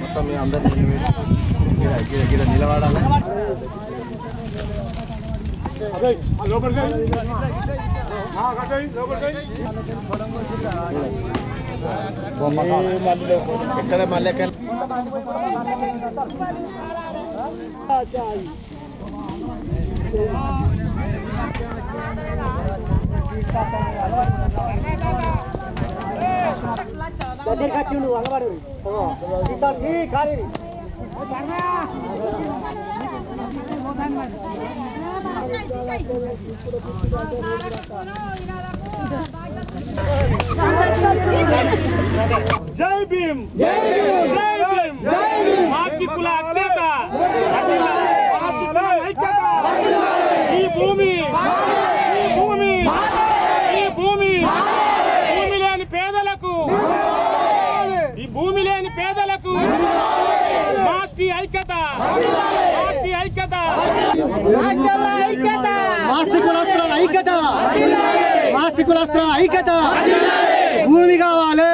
మొత్తం మీ అందరూ నిలబడాలి. ఎక్కడ మళ్ళీ జై భీమ్, జై భీమ్, జై భీమ్, జై భీమ్. ఆర్టికుల ఐక్యత, ఈ భూమి భూమి ఈ భూమి భూమి లేని పేదలకు, ఈ భూమి లేని పేదలకు మాస్టి ఐక్యత, మాస్టి ఐక్యత, మాస్టి కులస్తుల ఐక్యత, మాస్టి కులస్తుల ఐక్యత. భూమి కావాలి,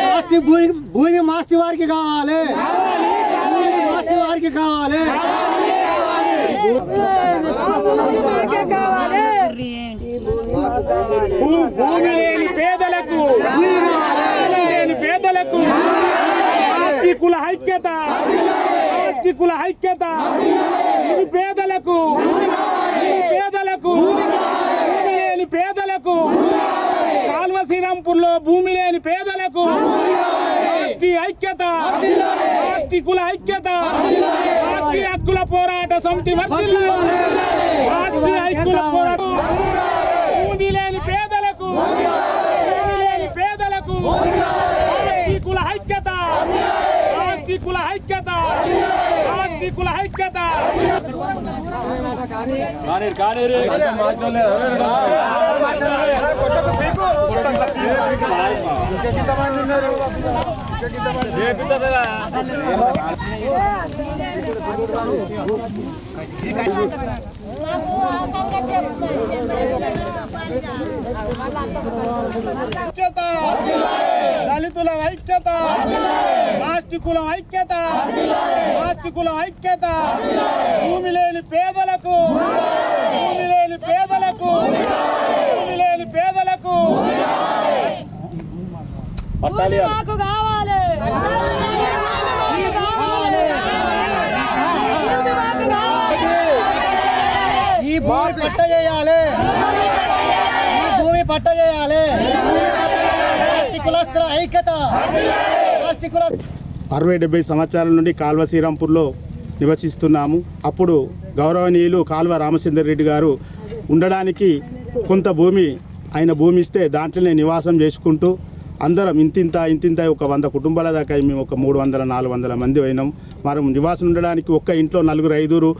మాస్టి భూమి మాస్టి వారికి కావాలి, భూమి మాస్టి వారికి కావాలి. భూమి లేని పేదలకు, లేని పేదలకు ఆస్తికుల ఐక్యత, ఆస్తికుల ఐక్యత. ఇది పేదలకు, పేదలకు భూమి లేని పేదలకు, కాల్వ శ్రీరాంపూర్లో భూమి లేని పేదలకు ఆస్తి ఐక్యత, ఆస్తికుల ఐక్యత, ఆస్తి హక్కుల పోరాట సమితి వర్ధిల్లాలి. ఆస్తి హక్కుల పోరాట, భూమి లేని పేదలకు, భూమి లేని పేదలకు ఆస్తికుల ఐక్యత, ఆస్తికుల ఐక్యత, ఆస్తికుల ఐక్యత. దళితుల ఐక్యత, ఆస్తికుల ఐక్యత, ఆస్తికుల ఐక్యత. భూమి లేని పేదలకు, భూమి లేని పేదలకు, భూమి లేని పేదలకు మాకు కావాలి. ఈ భూమి పట్ట చేయాలి, ఈ భూమి పట్ట చేయాలి. కులస్తుల ఐక్యత, 60-70 సంవత్సరాల నుండి కాల్వ శ్రీరాంపూర్లో నివసిస్తున్నాము. అప్పుడు గౌరవనీయులు కాల్వ రామచంద్ర రెడ్డి గారు ఉండడానికి కొంత భూమి, ఆయన భూమి ఇస్తే దాంట్లోనే నివాసం చేసుకుంటూ అందరం ఇంతింత ఒక 100 కుటుంబాల దాకా మేము ఒక 300-400 మంది అయినాం. మనం నివాసం ఉండడానికి ఒక్క ఇంట్లో 4-5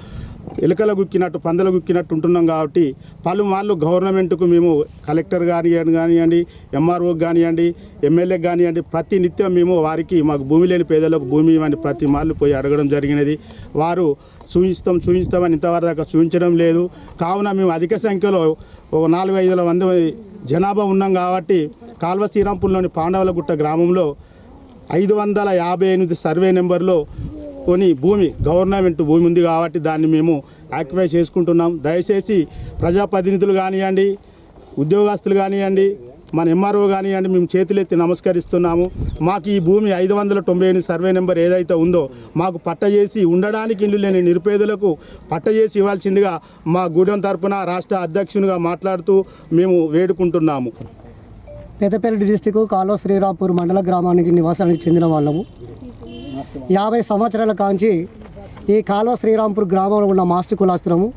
ఎలుకల గుక్కినట్టు, పందల గుక్కినట్టు ఉంటున్నాం. కాబట్టి పలుమార్లు గవర్నమెంట్కు మేము కలెక్టర్ కానివ్వండి, ఎంఆర్ఓకి కానివ్వండి, ఎమ్మెల్యేకి కానివ్వండి, ప్రతి నిత్యం మేము వారికి మాకు భూమి లేని పేదలకు భూమి ఇవ్వండి ప్రతి మార్లు పోయి అడగడం జరిగినది. వారు చూపిస్తామని ఇంతవరకు దాకా చూపించడం లేదు. కావున మేము అధిక సంఖ్యలో ఒక 400-500 మంది జనాభా ఉన్నాం. కాబట్టి కాల్వ శ్రీరాంపూర్లోని పాండవులగుట్ట గ్రామంలో 558 సర్వే నెంబర్లో కొన్ని భూమి, గవర్నమెంట్ భూమి ఉంది కాబట్టి దాన్ని మేము ఆక్యుపై చేసుకుంటున్నాం. దయచేసి ప్రజాప్రతినిధులు కానివ్వండి, ఉద్యోగస్తులు కానివ్వండి, మన ఎంఆర్ఓ కానివ్వండి, మేము చేతులెత్తి నమస్కరిస్తున్నాము. మాకు ఈ భూమి 598 సర్వే నెంబర్ ఏదైతే ఉందో మాకు పట్ట చేసి ఉండడానికి ఇల్లు లేని నిరుపేదలకు పట్ట చేసి ఇవ్వాల్సిందిగా మా గూడెం తరపున రాష్ట్ర అధ్యక్షునిగా మాట్లాడుతూ మేము వేడుకుంటున్నాము. పెద్దపల్లి డిస్టిక్ కాల్వ శ్రీరాంపూర్ మండల గ్రామానికి నివాసానికి చెందిన వాళ్ళము. 50 సంవత్సరాల కాంచి ఈ కాల్వ శ్రీరాంపూర్ గ్రామంలో ఉన్న మాస్టి కులాస్త్రము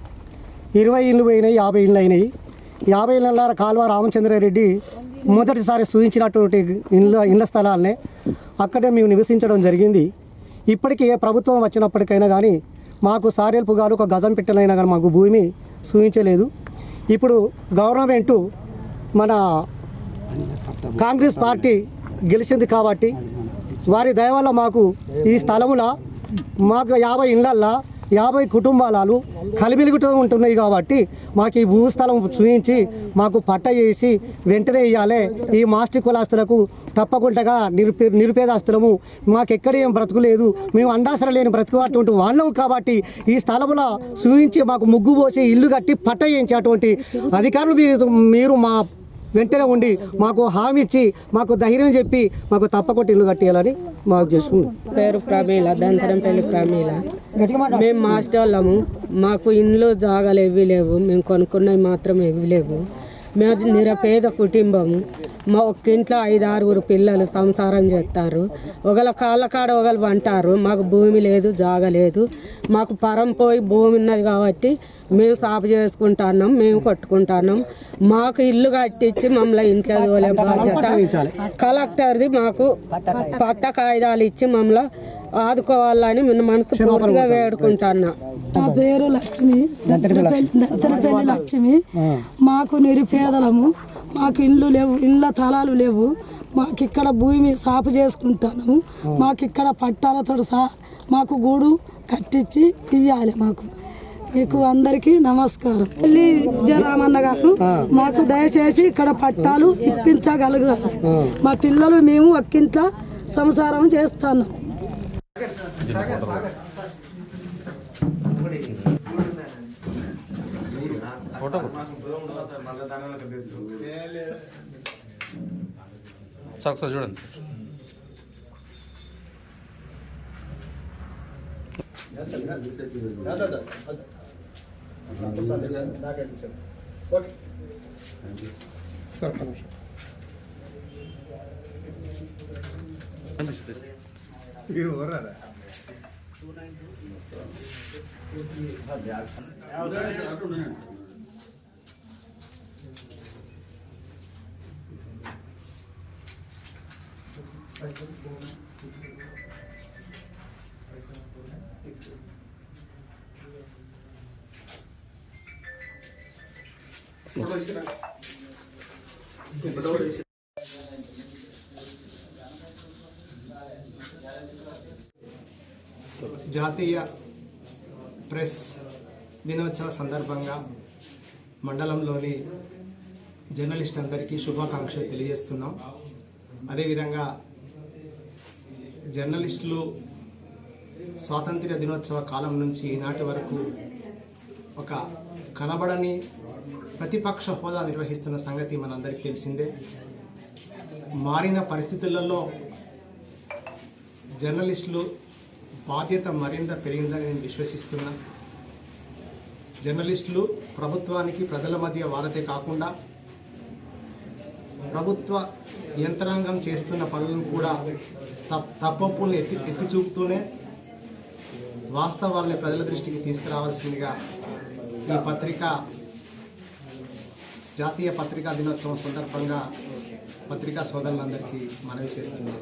20 ఇళ్ళు పోయినాయి, 50 ఇళ్ళు అయినాయి. 50 ఇళ్ళ కాల్వ రామచంద్రారెడ్డి మొదటిసారి సూచించినటువంటి ఇళ్ళ స్థలాలనే అక్కడే మేము నివసించడం జరిగింది. ఇప్పటికీ ఏ ప్రభుత్వం వచ్చినప్పటికైనా కానీ మాకు సారేల్పు గారు ఒక గజం పెట్టలైనా కానీ మాకు భూమి సూచించలేదు. ఇప్పుడు గవర్నమెంటు మన కాంగ్రెస్ పార్టీ గెలిచింది కాబట్టి వారి దయ వల్ల మాకు ఈ స్థలముల మాకు 50 ఇళ్ళల్లో 50 కుటుంబాలు కలిమిలుగుతూ ఉంటున్నాయి కాబట్టి మాకు ఈ భూస్థలం చూపించి మాకు పట్ట చేసి వెంటనే ఇవ్వాలి. ఈ మాస్టి కులాస్తులకు తప్పకుండా నిరుపేదాస్తులము, మాకెక్కడ ఏం బ్రతుకులేదు, మేము అండాసర లేని బ్రతుకు అటువంటి వాళ్ళం కాబట్టి ఈ స్థలములో చూపించి మాకు ముగ్గు పోసి ఇల్లు కట్టి పట్ట చేయించేటువంటి అధికారులు మీరు మా వెంటనే ఉండి మాకు హామీ ఇచ్చి మాకు ధైర్యం చెప్పి మాకు తప్పకుండా ఇల్లు కట్టేయాలని మాకు చేసుకుంటాం. పేరు ప్రమీల, దంతరంపల్లి ప్రమీల. మేము మాస్టర్ వాళ్ళము, మాకు ఇండ్లు జాగాలు ఏవి లేవు, మేము కొనుక్కున్నవి మాత్రం ఏవి లేవు. మేము నిరపేద కుటుంబము. మా ఒక్క ఇంట్లో 5-6 పిల్లలు సంసారం చేస్తారు. ఒకళ్ళ కాళ్ళ కాడ ఒకళ్ళు వంటారు. మాకు భూమి లేదు, జాగ లేదు. మాకు పరం పోయి భూమి ఉన్నది కాబట్టి మేము సాపు చేసుకుంటున్నాం, మేము కొట్టుకుంటున్నాం. మాకు ఇల్లు కట్టించి మమ్మల్ని ఇంట్లో తోలే బాధ్యత కలెక్టర్ది. మాకు పట్ట కాయిదాలు ఇచ్చి మమ్మల్ని ఆదుకోవాలని మనసు పూర్తిగా వేడుకుంటున్నా. నా పేరు లక్ష్మి, దత్తనపల్లి లక్ష్మి. మాకు నిరుపేదలము, మాకు ఇల్లు లేవు, ఇళ్ళ తలాలు లేవు. మాకు ఇక్కడ భూమి సాపు చేసుకుంటున్నాము. మాకు ఇక్కడ పట్టాలతో మాకు గూడు కట్టించి ఇవ్వాలి. మీకు అందరికీ నమస్కారం. పెళ్లి విజయరామన్న గారు మాకు దయచేసి ఇక్కడ పట్టాలు ఇప్పించగలగాలి. మా పిల్లలు మేము ఒక్కింట్లో సంసారం చేస్తున్నాం. సార్ చూడండి. జాతీయ ప్రెస్ దినోత్సవ సందర్భంగా మండలంలోని జర్నలిస్ట్ అందరికీ శుభాకాంక్షలు తెలియజేస్తున్నాం. అదేవిధంగా జర్నలిస్టులు స్వాతంత్ర్య దినోత్సవ కాలం నుంచి ఈనాటి వరకు ఒక కనబడని ప్రతిపక్ష హోదా నిర్వహిస్తున్న సంగతి మనందరికీ తెలిసిందే. మారిన పరిస్థితులలో జర్నలిస్టులు బాధ్యత మరింత పెరిగిందని నేను విశ్వసిస్తున్నా. జర్నలిస్టులు ప్రభుత్వానికి ప్రజల మధ్య వారతే కాకుండా ప్రభుత్వ యంత్రాంగం చేస్తున్న పనులను కూడా తప్పొప్పుల్ని ఎత్తి చూపుతూనే వాస్తవాల్ని ప్రజల దృష్టికి తీసుకురావాల్సిందిగా ఈ పత్రిక జాతీయ పత్రికా దినోత్సవం సందర్భంగా పత్రికా సోదరులందరికీ మనవి చేస్తున్నాను.